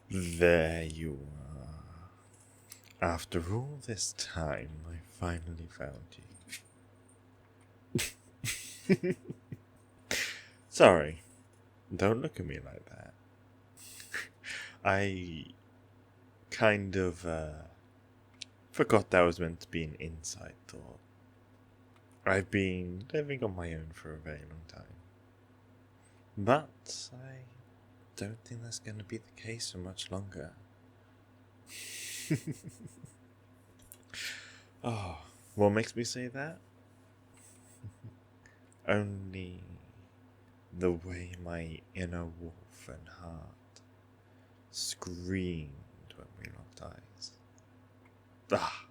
There you are. After all this time, I finally found you. Sorry, don't look at me like that. I kind of forgot that was meant to be an inside thought. I've been living on my own for a very long time. But I don't think that's going to be the case for much longer. Oh, what makes me say that? Only the way my inner wolf and heart screamed when we locked eyes. Ah!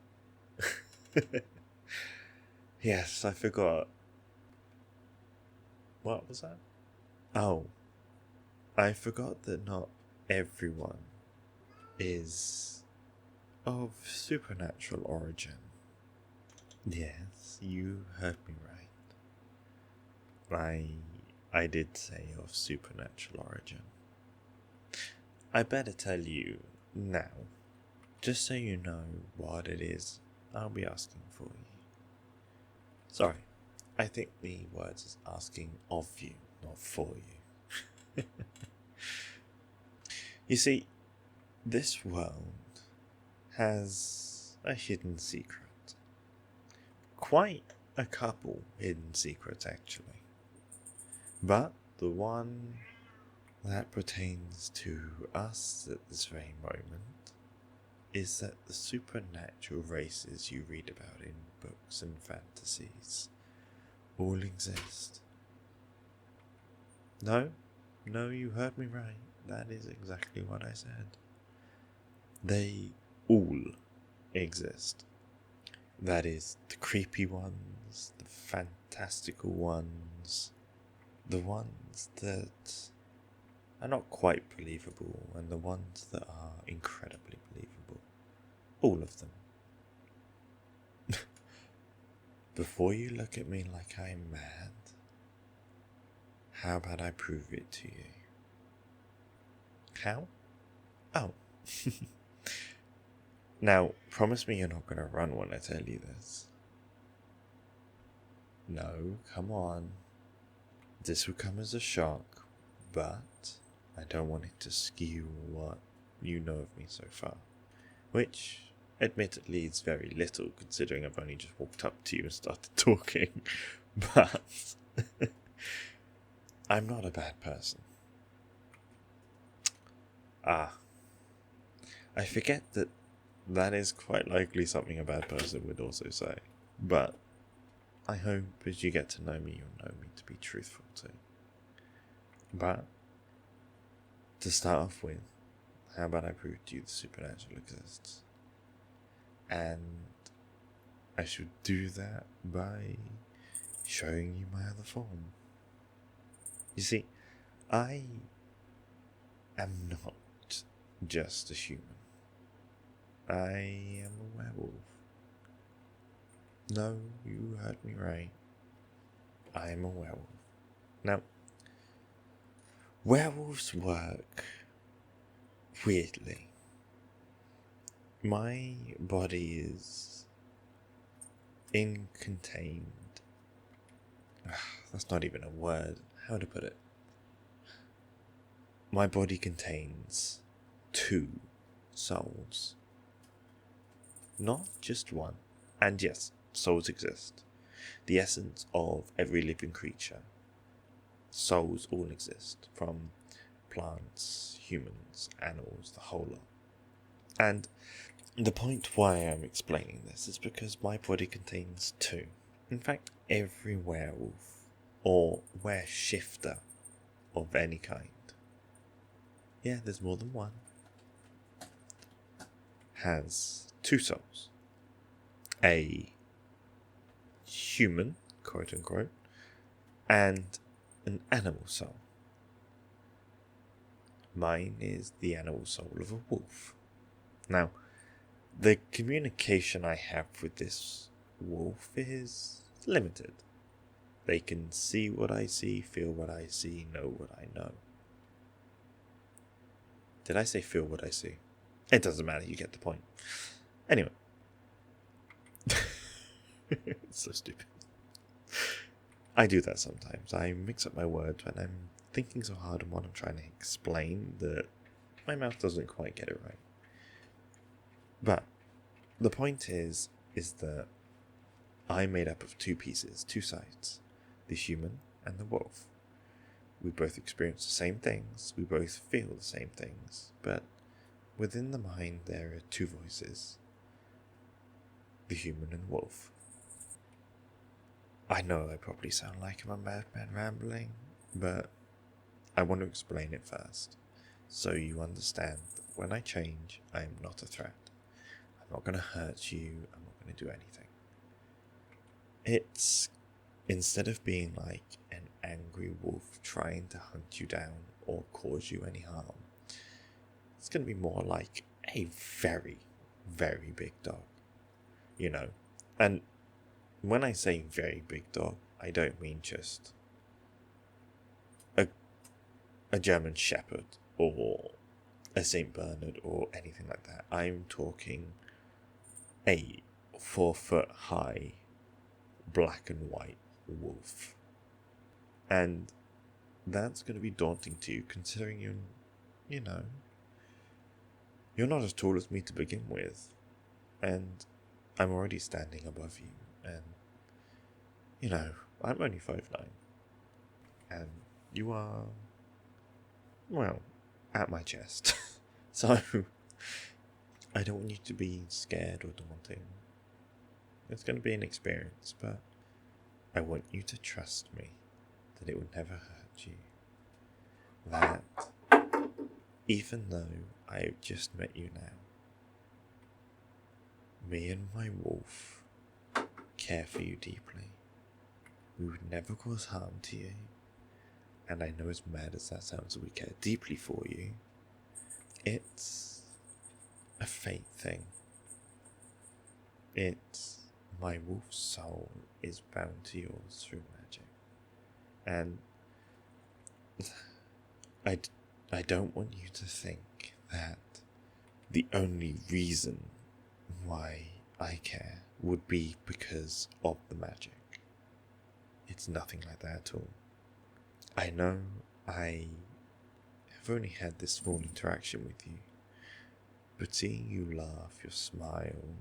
Yes, I forgot. What was that? Oh, I forgot that not everyone is of supernatural origin. Yes, you heard me right. I did say of supernatural origin. I better tell you now, just so you know what it is I'll be asking for you. Sorry, I think the words is asking of you, not for you. You see, this world has a hidden secret. Quite a couple hidden secrets, actually. But the one that pertains to us at this very moment is that the supernatural races you read about in books and fantasies all exist. No, you heard me right. That is exactly what I said. They all exist. That is, the creepy ones, the fantastical ones, the ones that are not quite believable, and the ones that are incredibly believable. All of them. Before you look at me like I'm mad, how about I prove it to you? How? Oh. Now, promise me you're not going to run when I tell you this. No, come on. This would come as a shock, but I don't want it to skew what you know of me so far. Which, admittedly, is very little, considering I've only just walked up to you and started talking. But I'm not a bad person. I forget that is quite likely something a bad person would also say. But I hope as you get to know me, you'll know me to be truthful too. But to start off with, how about I prove to you the supernatural exists? And I should do that by showing you my other form. You see, I am not just a human. I am a werewolf. No, you heard me right. I am a werewolf. Now, werewolves work weirdly. My body is contained. That's not even a word. How to put it? My body contains 2 souls. Not just one. And yes, souls exist. The essence of every living creature. Souls all exist, from plants, humans, animals, the whole lot. And the point why I'm explaining this is because my body contains 2. In fact, every werewolf or wereshifter of any kind, yeah, there's more than one, has 2 souls. A human, quote unquote, and an animal soul. Mine is the animal soul of a wolf. Now, the communication I have with this wolf is limited. They can see what I see, feel what I see, know what I know. Did I say feel what I see? It doesn't matter, you get the point. Anyway. It's so stupid. I do that sometimes. I mix up my words when I'm thinking so hard on what I'm trying to explain that my mouth doesn't quite get it right. But the point is that I'm made up of two pieces, two sides, the human and the wolf. We both experience the same things, we both feel the same things, but within the mind there are two voices, the human and the wolf. I know I probably sound like I'm a madman rambling, but I want to explain it first, so you understand that when I change, I am not a threat. I'm not going to hurt you, I'm not going to do anything. It's, instead of being like an angry wolf trying to hunt you down or cause you any harm, it's going to be more like a very, very big dog, you know. And when I say very big dog, I don't mean just a German Shepherd or a Saint Bernard or anything like that. I'm talking a 4 foot high black and white wolf. And that's going to be daunting to you, considering you're not as tall as me to begin with, and I'm already standing above you, and I'm only 5'9", and you are, well, at my chest. So I don't want you to be scared or daunting. It's going to be an experience, but I want you to trust me that it would never hurt you. That even though I've just met you now, me and my wolf care for you deeply. We would never cause harm to you. And I know, as mad as that sounds, we care deeply for you. It's a fate thing. It's my wolf's soul is bound to yours through magic. And I don't want you to think that the only reason why I care would be because of the magic. It's nothing like that at all. I know I have only had this small interaction with you, but seeing you laugh, your smile,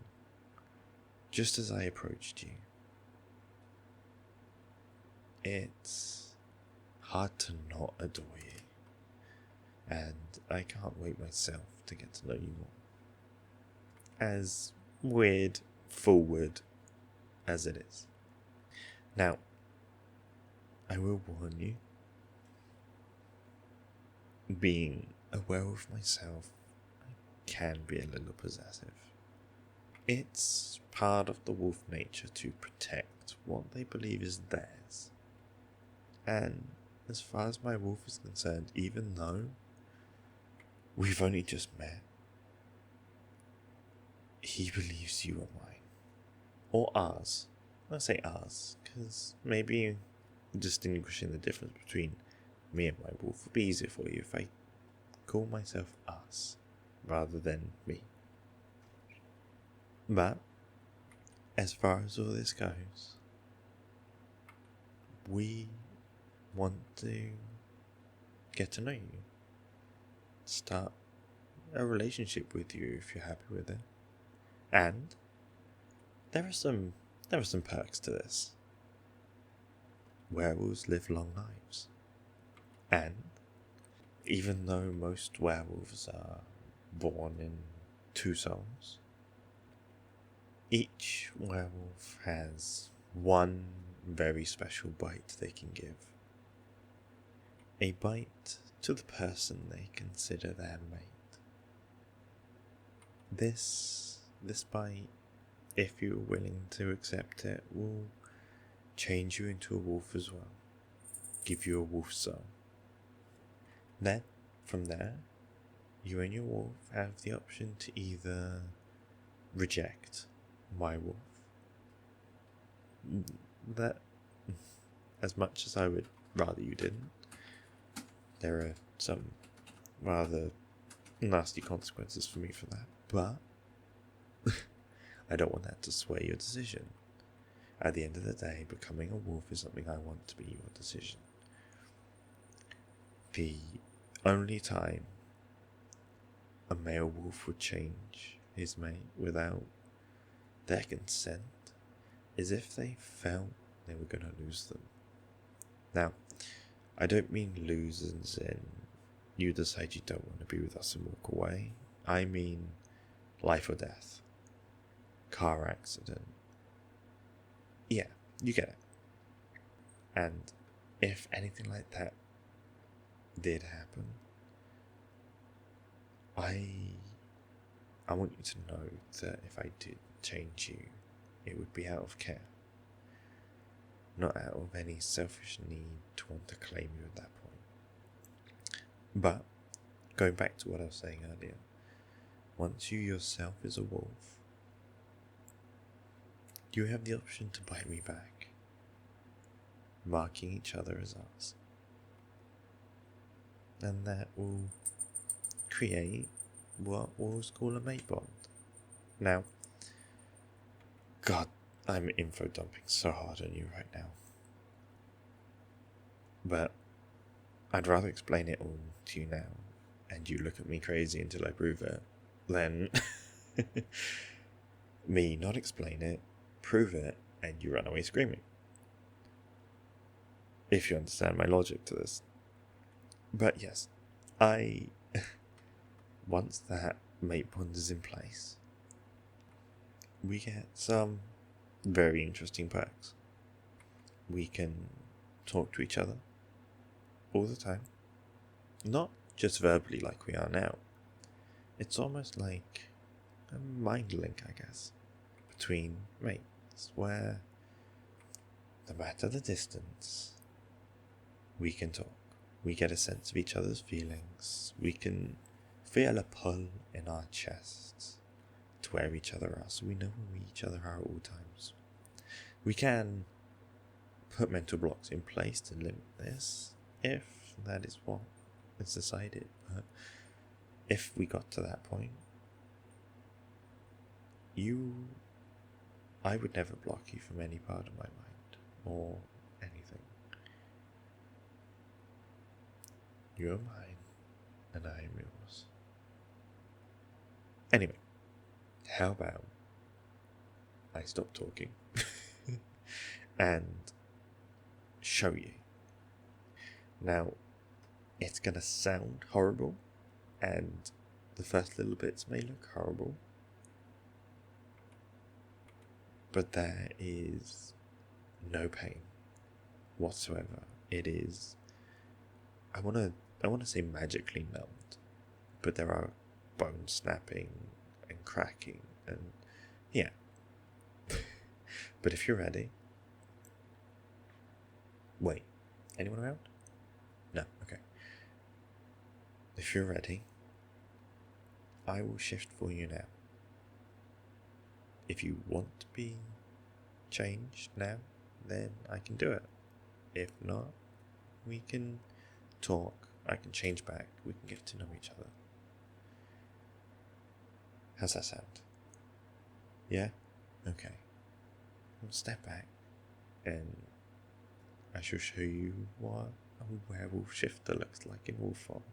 just as I approached you, it's hard to not adore you, and I can't wait myself to get to know you more. As weird, forward as it is. Now, I will warn you, being a werewolf myself, I can be a little possessive. It's part of the wolf nature to protect what they believe is theirs. And as far as my wolf is concerned, even though we've only just met, he believes you are mine. Or ours. I say ours, because maybe distinguishing the difference between me and my wolf would be easier for you if I call myself us rather than me. But as far as all this goes, we want to get to know you, start a relationship with you if you're happy with it. And there are some perks to this. Werewolves live long lives. And even though most werewolves are born in 2 souls, each werewolf has one very special bite they can give. A bite to the person they consider their mate. This bite, if you're willing to accept it, will change you into a wolf as well. Give you a wolf soul. Then, from there, you and your wolf have the option to either reject my wolf, as much as I would rather you didn't, there are some rather nasty consequences for me for that. But I don't want that to sway your decision. At the end of the day, becoming a wolf is something I want to be your decision. The only time a male wolf would change his mate without their consent is if they felt they were going to lose them. Now, I don't mean lose as in you decide you don't want to be with us and walk away. I mean life or death. Car accident. Yeah, you get it. And if anything like that did happen, I want you to know that if I did change you, it would be out of care. Not out of any selfish need to want to claim you at that point. But, going back to what I was saying earlier, once you yourself is a wolf, you have the option to bite me back, marking each other as us. And that will create what wolves call a mate bond. Now, God, I'm info dumping so hard on you right now. But I'd rather explain it all to you now, and you look at me crazy until I prove it, than me not explain it, prove it, and you run away screaming. If you understand my logic to this. But yes, once that mate bond is in place, we get some very interesting perks. We can talk to each other all the time. Not just verbally like we are now. It's almost like a mind link, I guess, between mates, where no matter the distance, we can talk. We get a sense of each other's feelings. We can feel a pull in our chests to where each other are, so we know where each other are at all times. We can put mental blocks in place to limit this, if that is what is decided. But if we got to that point, I would never block you from any part of my mind, or anything. You're mine, and I am yours. Anyway, how about I stop talking and show you. Now, it's gonna sound horrible, and the first little bits may look horrible, but there is no pain whatsoever. It is, I wanna say magically numbed, but there are bone snapping and cracking and yeah. But if you're ready, wait, anyone around? No, okay. If you're ready, I will shift for you now. If you want to be changed now, then I can do it. If not, we can talk. I can change back. We can get to know each other. How's that sound? Yeah? Okay. I'll step back and I shall show you what a werewolf shifter looks like in wolf form.